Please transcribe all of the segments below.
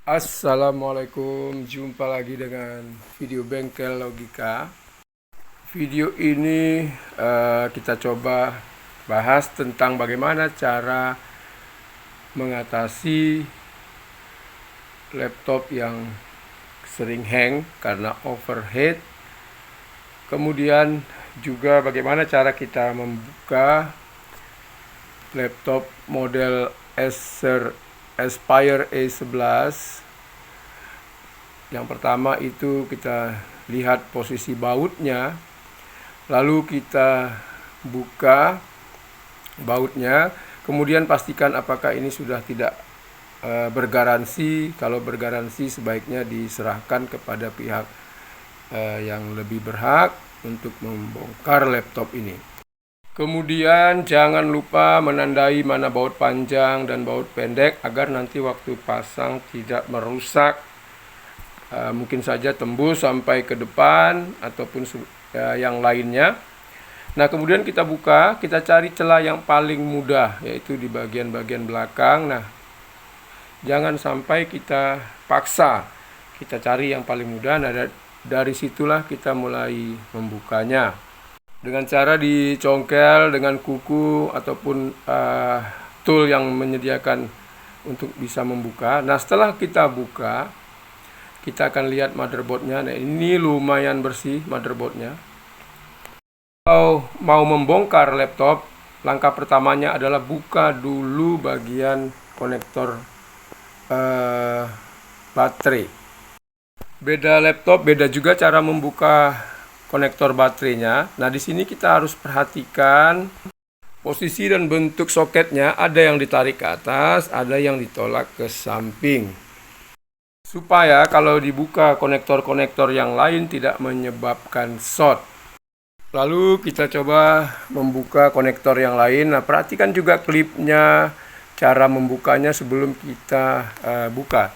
Assalamualaikum, jumpa lagi dengan video Bengkel Logika. Video ini kita coba bahas tentang bagaimana cara mengatasi laptop yang sering hang karena overheat. Kemudian juga bagaimana cara kita membuka laptop model Aspire A11. Yang pertama itu kita lihat posisi bautnya, lalu kita buka bautnya, kemudian pastikan apakah ini sudah tidak bergaransi. Kalau bergaransi sebaiknya diserahkan kepada pihak yang lebih berhak untuk membongkar laptop ini. Kemudian jangan lupa menandai mana baut panjang dan baut pendek agar nanti waktu pasang tidak merusak. Mungkin saja tembus sampai ke depan ataupun yang lainnya. Nah, kemudian kita buka, kita cari celah yang paling mudah, yaitu di bagian-bagian belakang. Nah, jangan sampai kita paksa, kita cari yang paling mudah. Nah, dari situlah kita mulai membukanya dengan cara dicongkel dengan kuku ataupun tool yang menyediakan untuk bisa membuka. Nah, setelah kita buka, kita akan lihat motherboardnya. Nah, ini lumayan bersih motherboardnya. Kalau mau membongkar laptop, langkah pertamanya adalah buka dulu bagian konektor baterai. Beda laptop, beda juga cara membuka konektor baterainya. Nah, di sini kita harus perhatikan posisi dan bentuk soketnya. Ada yang ditarik ke atas, ada yang ditolak ke samping. Supaya kalau dibuka konektor-konektor yang lain tidak menyebabkan short. Lalu kita coba membuka konektor yang lain. Nah, perhatikan juga klipnya, cara membukanya sebelum kita buka.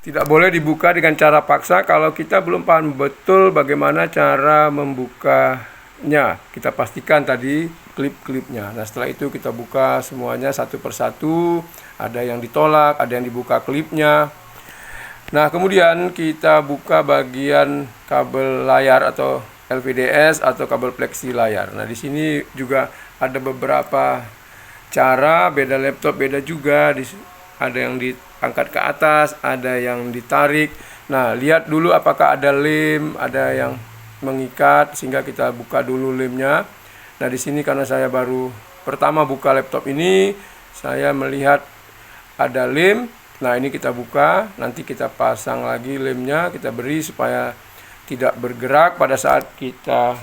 Tidak boleh dibuka dengan cara paksa kalau kita belum paham betul bagaimana cara membukanya. Kita pastikan tadi klip-klipnya. Nah, setelah itu kita buka semuanya satu persatu. Ada yang ditolak, ada yang dibuka klipnya. Nah, kemudian kita buka bagian kabel layar atau LVDS atau kabel pleksi layar. Nah, di sini juga ada beberapa cara, beda laptop beda juga. Ada yang diangkat ke atas, ada yang ditarik. Nah, lihat dulu apakah ada lem, ada yang mengikat, sehingga kita buka dulu lemnya. Nah, di sini karena saya baru pertama buka laptop ini, saya melihat ada lem. Nah, ini kita buka, nanti kita pasang lagi lemnya, kita beri supaya tidak bergerak pada saat kita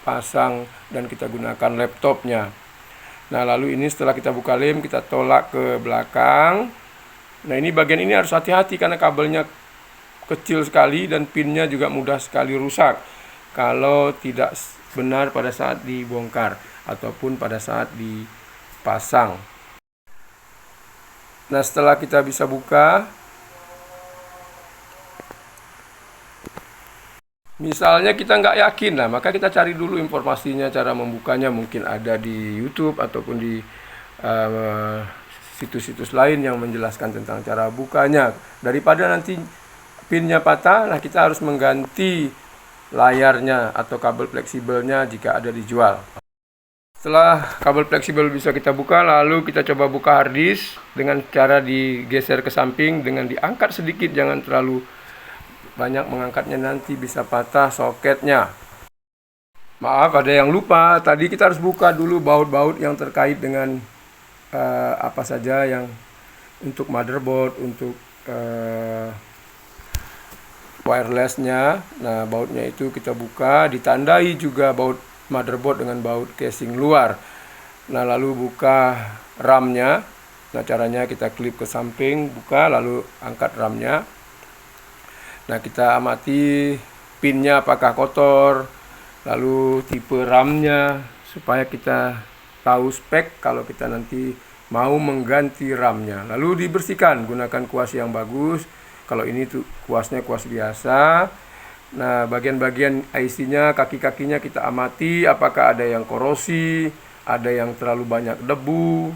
pasang dan kita gunakan laptopnya. Nah, lalu ini setelah kita buka lem, kita tolak ke belakang. Nah, ini bagian ini harus hati-hati karena kabelnya kecil sekali dan pinnya juga mudah sekali rusak kalau tidak benar pada saat dibongkar ataupun pada saat dipasang. Nah, setelah kita bisa buka, misalnya kita nggak yakin, nah maka kita cari dulu informasinya, cara membukanya mungkin ada di YouTube ataupun di situs-situs lain yang menjelaskan tentang cara bukanya. Daripada nanti pinnya patah, nah kita harus mengganti layarnya atau kabel fleksibelnya jika ada dijual. Setelah kabel fleksibel bisa kita buka, lalu kita coba buka harddisk dengan cara digeser ke samping dengan diangkat sedikit, jangan terlalu banyak mengangkatnya, nanti bisa patah soketnya. Maaf, ada yang lupa. Tadi kita harus buka dulu baut-baut yang terkait dengan apa saja yang untuk motherboard, untuk wirelessnya. Nah, bautnya itu kita buka, ditandai juga baut motherboard dengan baut casing luar. Nah, lalu buka RAM-nya. Nah, caranya kita klip ke samping, buka, lalu angkat RAM-nya. Nah, kita amati pinnya apakah kotor, lalu tipe RAM-nya, supaya kita tahu spek kalau kita nanti mau mengganti RAM-nya. Lalu dibersihkan, gunakan kuas yang bagus. Kalau ini tuh kuasnya kuas biasa. Nah, bagian-bagian IC-nya, kaki-kakinya kita amati apakah ada yang korosi, ada yang terlalu banyak debu,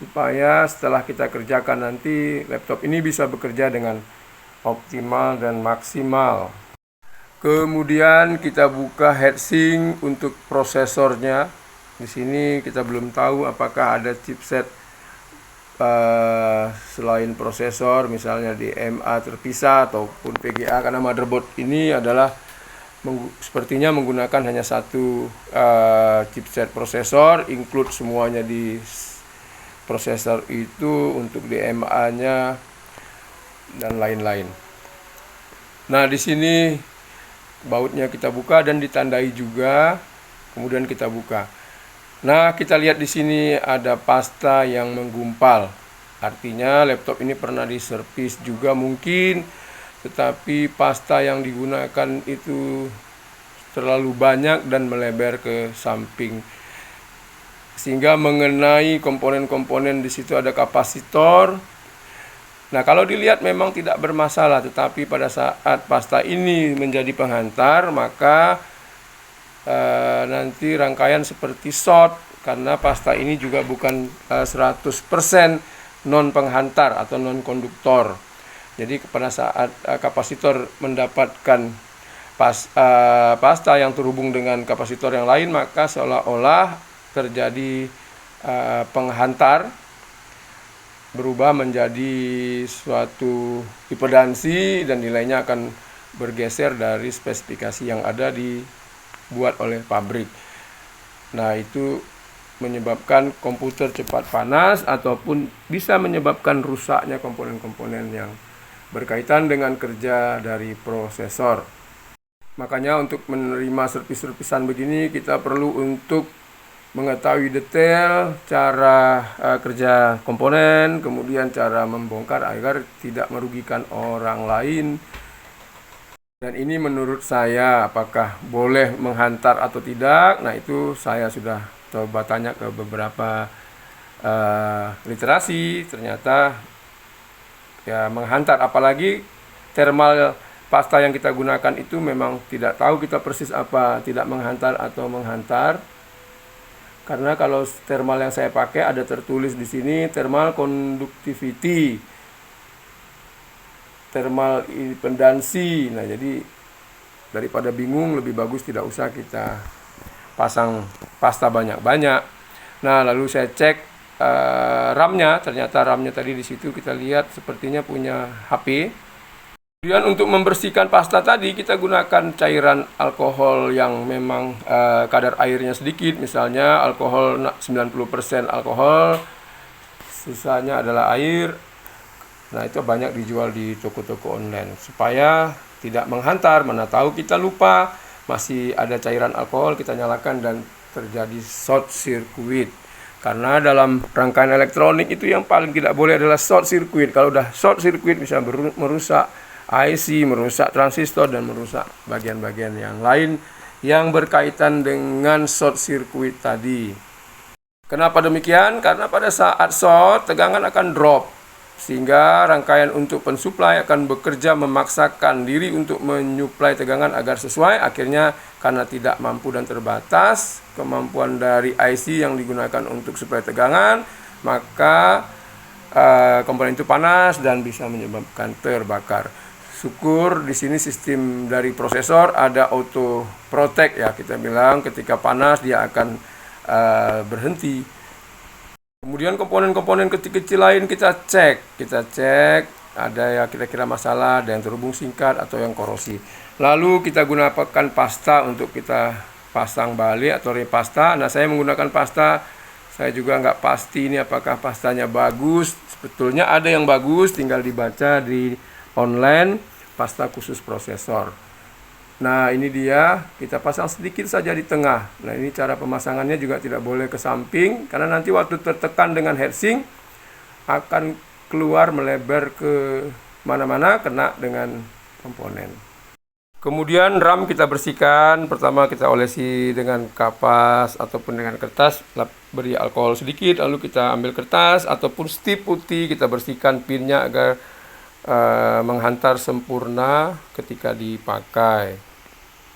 supaya setelah kita kerjakan nanti laptop ini bisa bekerja dengan optimal dan maksimal. Kemudian kita buka heatsink untuk prosesornya. Di sini kita belum tahu apakah ada chipset selain prosesor, misalnya DMA terpisah ataupun VGA, karena motherboard ini adalah sepertinya menggunakan hanya satu chipset prosesor, include semuanya di prosesor itu untuk DMA-nya dan lain-lain. Nah, di sini bautnya kita buka dan ditandai juga, kemudian kita buka. Nah, kita lihat di sini ada pasta yang menggumpal. Artinya laptop ini pernah diservis juga mungkin, tetapi pasta yang digunakan itu terlalu banyak dan melebar ke samping, sehingga mengenai komponen-komponen di situ ada kapasitor. Nah, kalau dilihat memang tidak bermasalah, tetapi pada saat pasta ini menjadi penghantar, maka nanti rangkaian seperti short, karena pasta ini juga bukan 100% non penghantar atau non konduktor. Jadi pada saat kapasitor mendapatkan pasta yang terhubung dengan kapasitor yang lain, maka seolah-olah terjadi penghantar, berubah menjadi suatu impedansi dan nilainya akan bergeser dari spesifikasi yang ada dibuat oleh pabrik. Nah, itu menyebabkan komputer cepat panas ataupun bisa menyebabkan rusaknya komponen-komponen yang berkaitan dengan kerja dari prosesor. Makanya untuk menerima servis-servisan begini kita perlu untuk mengetahui detail cara kerja komponen, kemudian cara membongkar agar tidak merugikan orang lain. Dan ini menurut saya apakah boleh menghantar atau tidak. Nah, itu saya sudah coba tanya ke beberapa literasi, ternyata ya menghantar, apalagi thermal pasta yang kita gunakan itu memang tidak tahu kita persis apa tidak menghantar atau menghantar. Karena kalau thermal yang saya pakai ada tertulis di sini thermal conductivity, thermal impedansi. Nah, jadi daripada bingung, lebih bagus tidak usah kita pasang pasta banyak-banyak. Nah, lalu saya cek RAM-nya, ternyata RAM-nya tadi di situ kita lihat sepertinya punya HP. Kemudian untuk membersihkan pasta tadi kita gunakan cairan alkohol yang memang kadar airnya sedikit, misalnya alkohol 90% alkohol, sisanya adalah air. Nah, itu banyak dijual di toko-toko online supaya tidak menghantar. Mana tahu kita lupa masih ada cairan alkohol, kita nyalakan dan terjadi short circuit. Karena dalam rangkaian elektronik itu yang paling tidak boleh adalah short circuit. Kalau udah short circuit bisa merusak IC, merusak transistor, dan merusak bagian-bagian yang lain yang berkaitan dengan short circuit tadi. Kenapa demikian? Karena pada saat short, tegangan akan drop, sehingga rangkaian untuk pensuplai akan bekerja memaksakan diri untuk menyuplai tegangan agar sesuai. Akhirnya karena tidak mampu dan terbatas kemampuan dari IC yang digunakan untuk suplai tegangan, maka komponen itu panas dan bisa menyebabkan terbakar. Syukur di sini sistem dari prosesor ada auto protect ya, kita bilang ketika panas dia akan berhenti. Kemudian komponen-komponen kecil-kecil lain kita cek ada ya kira-kira masalah, ada yang terhubung singkat atau yang korosi. Lalu kita gunakan pasta untuk kita pasang balik atau repasta. Nah, saya menggunakan pasta, saya juga nggak pasti ini apakah pastanya bagus. Sebetulnya ada yang bagus, tinggal dibaca di online, pasta khusus prosesor. Nah, ini dia, kita pasang sedikit saja di tengah. Nah, ini cara pemasangannya juga tidak boleh ke samping, karena nanti waktu tertekan dengan heatsink akan keluar melebar ke mana-mana, kena dengan komponen. Kemudian RAM kita bersihkan, pertama kita olesi dengan kapas ataupun dengan kertas, beri alkohol sedikit, lalu kita ambil kertas ataupun stip putih, kita bersihkan pinnya agar menghantar sempurna ketika dipakai.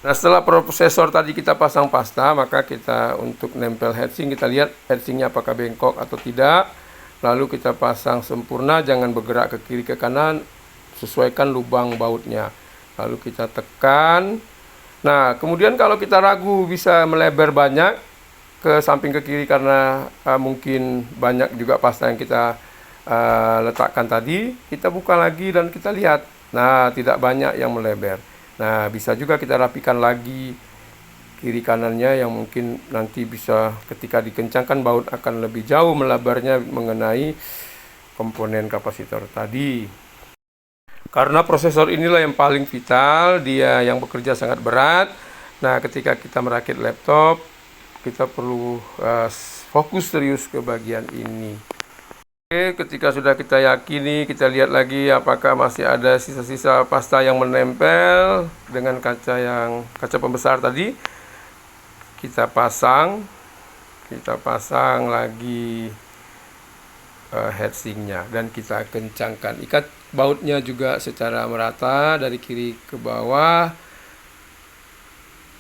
Nah, setelah prosesor tadi kita pasang pasta, maka kita untuk nempel heatsink, kita lihat heatsinknya apakah bengkok atau tidak. Lalu kita pasang sempurna, jangan bergerak ke kiri ke kanan sesuaikan lubang bautnya. Lalu kita tekan. Nah, kemudian kalau kita ragu bisa melebar banyak ke samping ke kiri karena mungkin banyak juga pasta yang kita letakkan tadi, kita buka lagi dan kita lihat. Nah, tidak banyak yang melebar. Nah, bisa juga kita rapikan lagi kiri kanannya yang mungkin nanti bisa ketika dikencangkan baut akan lebih jauh melebarnya mengenai komponen kapasitor tadi. Karena prosesor inilah yang paling vital, dia yang bekerja sangat berat. Nah, ketika kita merakit laptop, kita perlu fokus serius ke bagian ini. Oke, ketika sudah kita yakini, kita lihat lagi apakah masih ada sisa-sisa pasta yang menempel dengan kaca pembesar tadi. Kita pasang lagi heatsinknya dan kita kencangkan. Ikat bautnya juga secara merata dari kiri ke bawah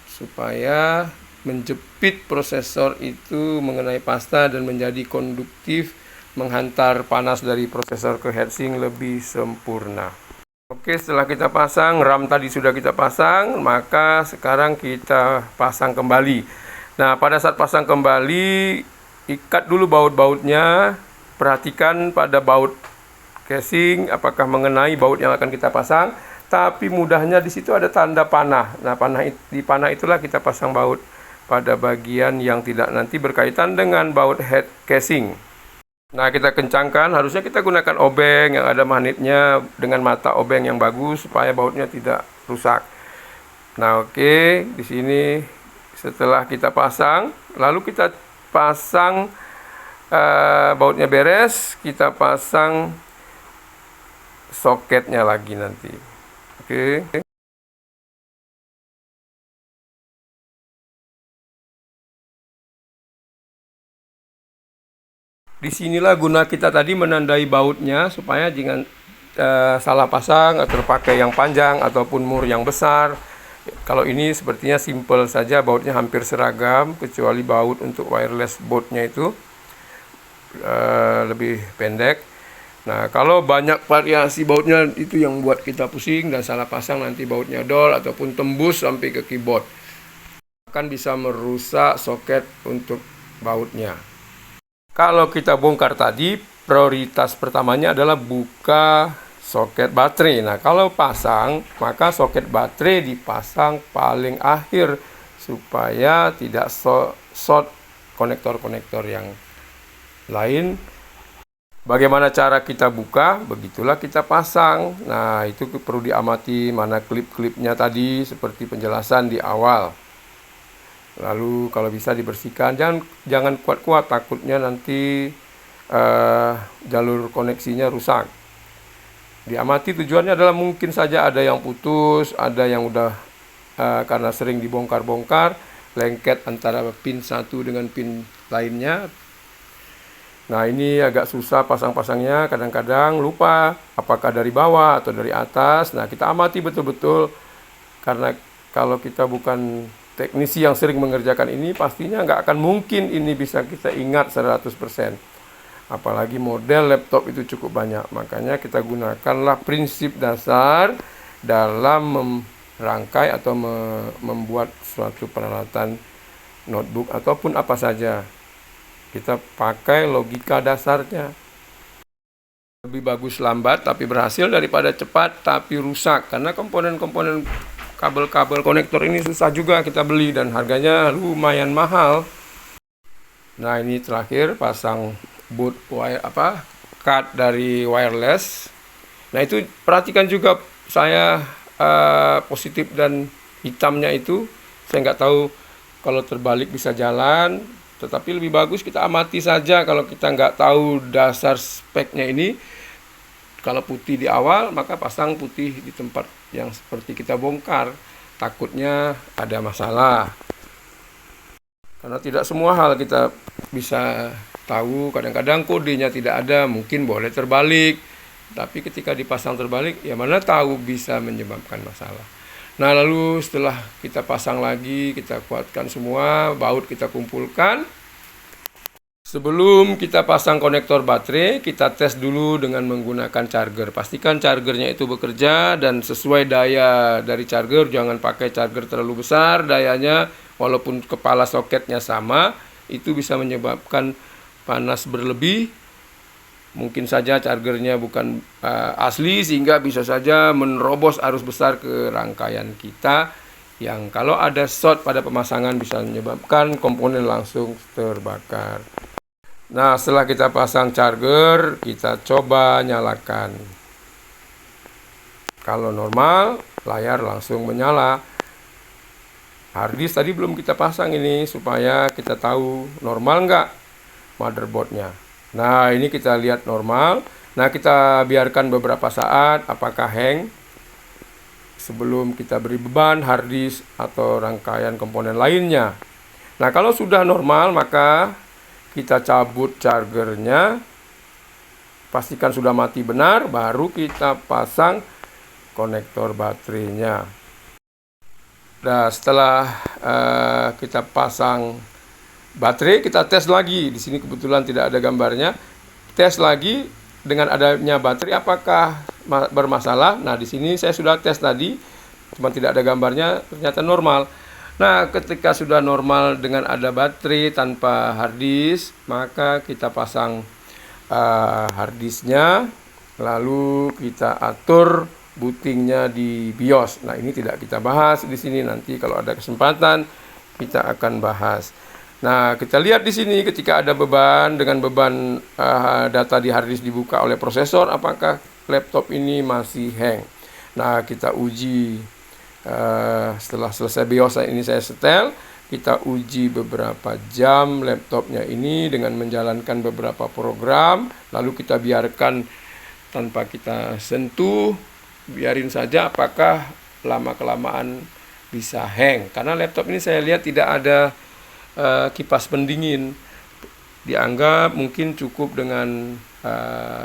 supaya menjepit prosesor itu mengenai pasta dan menjadi konduktif, menghantar panas dari prosesor ke heatsink lebih sempurna. Oke, setelah kita pasang, RAM tadi sudah kita pasang, maka sekarang kita pasang kembali. Nah, pada saat pasang kembali, ikat dulu baut-bautnya, perhatikan pada baut casing apakah mengenai baut yang akan kita pasang. Tapi mudahnya di situ ada tanda panah. Nah, di panah itulah kita pasang baut pada bagian yang tidak nanti berkaitan dengan baut head casing. Nah, kita kencangkan, harusnya kita gunakan obeng yang ada magnetnya dengan mata obeng yang bagus supaya bautnya tidak rusak. Nah, oke, di sini setelah kita pasang, lalu kita pasang bautnya beres, kita pasang soketnya lagi nanti. Oke. Disinilah guna kita tadi menandai bautnya supaya jangan salah pasang atau terpakai yang panjang ataupun mur yang besar. Kalau ini sepertinya simple saja, bautnya hampir seragam kecuali baut untuk wireless boardnya itu lebih pendek. Nah, kalau banyak variasi bautnya itu yang buat kita pusing dan salah pasang, nanti bautnya dol ataupun tembus sampai ke keyboard. Akan bisa merusak soket untuk bautnya. Kalau kita bongkar tadi, prioritas pertamanya adalah buka soket baterai. Nah, kalau pasang, maka soket baterai dipasang paling akhir supaya tidak short konektor-konektor yang lain. Bagaimana cara kita buka? Begitulah kita pasang. Nah, itu perlu diamati mana klip-klipnya tadi seperti penjelasan di awal. Lalu kalau bisa dibersihkan, jangan kuat-kuat, takutnya nanti jalur koneksinya rusak. Diamati, tujuannya adalah mungkin saja ada yang putus, ada yang udah karena sering dibongkar-bongkar, lengket antara pin satu dengan pin lainnya. Nah, ini agak susah pasang-pasangnya, kadang-kadang lupa apakah dari bawah atau dari atas. Nah, kita amati betul-betul, karena kalau kita bukan teknisi yang sering mengerjakan ini, pastinya nggak akan mungkin ini bisa kita ingat 100%. Apalagi model laptop itu cukup banyak. Makanya kita gunakanlah prinsip dasar dalam merangkai atau membuat suatu peralatan notebook ataupun apa saja. Kita pakai logika dasarnya. Lebih bagus lambat tapi berhasil daripada cepat tapi rusak. Karena komponen-komponen kabel-kabel konektor ini susah juga kita beli dan harganya lumayan mahal. Nah, ini terakhir pasang boot cut dari wireless. Nah, itu perhatikan juga saya positif dan hitamnya itu. Saya nggak tahu kalau terbalik bisa jalan, tetapi lebih bagus kita amati saja kalau kita nggak tahu dasar speknya ini. Kalau putih di awal, maka pasang putih di tempat yang seperti kita bongkar. Takutnya ada masalah. Karena tidak semua hal kita bisa tahu. Kadang-kadang kodenya tidak ada, mungkin boleh terbalik. Tapi ketika dipasang terbalik, ya mana tahu bisa menyebabkan masalah. Nah, lalu setelah kita pasang lagi, kita kuatkan semua, baut kita kumpulkan. Sebelum kita pasang konektor baterai, kita tes dulu dengan menggunakan charger. Pastikan chargernya itu bekerja dan sesuai daya dari charger. Jangan pakai charger terlalu besar dayanya, walaupun kepala soketnya sama, itu bisa menyebabkan panas berlebih. Mungkin saja chargernya bukan asli, sehingga bisa saja menerobos arus besar ke rangkaian kita, yang kalau ada short pada pemasangan bisa menyebabkan komponen langsung terbakar. Nah, setelah kita pasang charger, kita coba nyalakan. Kalau normal, layar langsung menyala. Harddisk tadi belum kita pasang ini, supaya kita tahu normal nggak motherboardnya. Nah, ini kita lihat normal. Nah, kita biarkan beberapa saat, apakah hang, sebelum kita beri beban harddisk atau rangkaian komponen lainnya. Nah, kalau sudah normal, maka kita cabut chargernya, pastikan sudah mati benar, baru kita pasang konektor baterainya. Nah, setelah kita pasang baterai, kita tes lagi. Di sini kebetulan tidak ada gambarnya. Tes lagi dengan adanya baterai apakah bermasalah. Nah, di sini saya sudah tes tadi, cuma tidak ada gambarnya, ternyata normal. Nah, ketika sudah normal dengan ada baterai tanpa harddisk, maka kita pasang harddisknya, lalu kita atur bootingnya di BIOS. Nah, ini tidak kita bahas di sini, nanti kalau ada kesempatan kita akan bahas. Nah, kita lihat di sini ketika ada beban, dengan beban data di harddisk dibuka oleh prosesor, apakah laptop ini masih hang. Nah, kita uji. Setelah selesai BIOS ini saya setel, kita uji beberapa jam laptopnya ini dengan menjalankan beberapa program, lalu kita biarkan tanpa kita sentuh, biarin saja apakah lama-kelamaan bisa hang. Karena laptop ini saya lihat tidak ada kipas pendingin, dianggap mungkin cukup dengan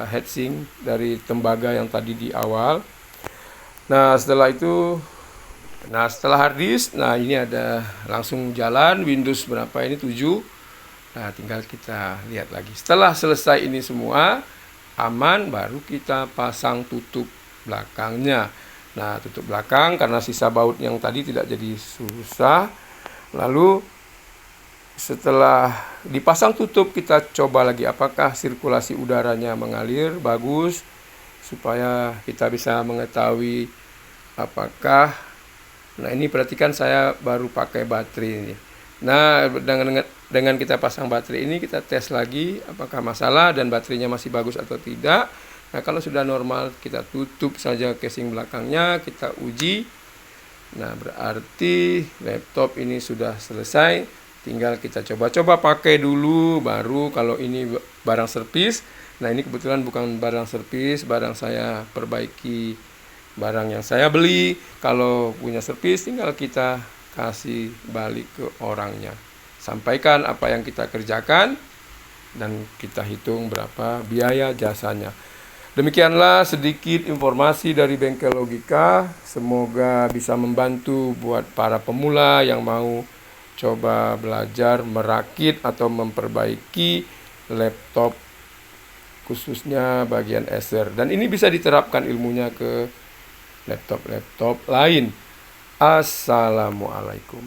heatsink dari tembaga yang tadi di awal. Nah, setelah harddisk, nah ini ada langsung jalan Windows berapa ini, 7. Nah, tinggal kita lihat lagi. Setelah selesai ini semua aman, baru kita pasang tutup belakangnya. Nah, tutup belakang karena sisa baut yang tadi tidak jadi susah. Lalu setelah dipasang tutup, kita coba lagi apakah sirkulasi udaranya mengalir bagus, supaya kita bisa mengetahui apakah. Nah, ini perhatikan saya baru pakai baterai ini. Nah, dengan kita pasang baterai ini, kita tes lagi apakah masalah dan baterainya masih bagus atau tidak. Nah, kalau sudah normal, kita tutup saja casing belakangnya, kita uji. Nah, berarti laptop ini sudah selesai. Tinggal kita coba-coba pakai dulu, baru kalau ini barang servis. Nah, ini kebetulan bukan barang servis, barang saya perbaiki barang yang saya beli. Kalau punya servis, tinggal kita kasih balik ke orangnya. Sampaikan apa yang kita kerjakan dan kita hitung berapa biaya jasanya. Demikianlah sedikit informasi dari Bengkel Logika. Semoga bisa membantu buat para pemula yang mau coba belajar merakit atau memperbaiki laptop, khususnya bagian Acer. Dan ini bisa diterapkan ilmunya ke laptop-laptop lain. Assalamualaikum.